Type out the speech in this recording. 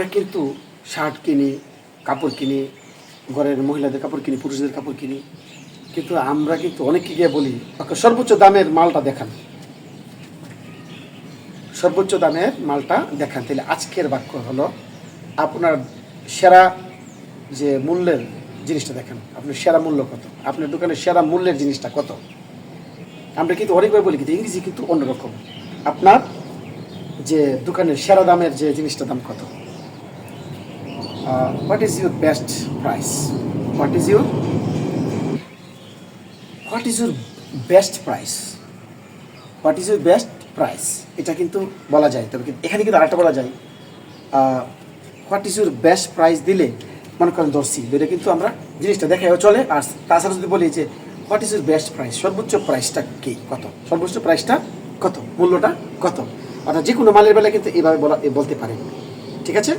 আমরা কিন্তু শার্ট কিনি, কাপড় কিনি, ঘরের মহিলাদের কাপড় কিনি, পুরুষদের কাপড় কিনি, কিন্তু আমরা কিন্তু অনেকে গিয়ে বলি ওকে সর্বোচ্চ দামের মালটা দেখান, সর্বোচ্চ দামের মালটা দেখান। তাহলে আজকের বাক্য হলো আপনার সেরা যে মূল্যের জিনিসটা দেখান, আপনার সেরা মূল্য কত, আপনার দোকানের সেরা মূল্যের জিনিসটা কত। আমরা কিন্তু অনেকবার বলি, কিন্তু ইংরেজি কিন্তু অন্যরকম। আপনার যে দোকানের সেরা দামের যে জিনিসটার দাম কত, what is your best price, what is your best price, what is your best price, এটা কিন্তু বলা যায়। তবে এখানে কিন্তু আরেকটা বলা যায়, what is your best price দিলে মনে করেন ধরছি, এটা কিন্তু আমরা জিনিসটা দেখাও চলে। আর তাছাড়া যদি বলি যে what is your best price, সর্বোচ্চ প্রাইসটা কি, কত, সর্বোচ্চ প্রাইসটা কত, মূল্যটা কত, অর্থাৎ যে কোনো মালের বেলায় কিন্তু এইভাবে বলতে পারেন। ঠিক আছে।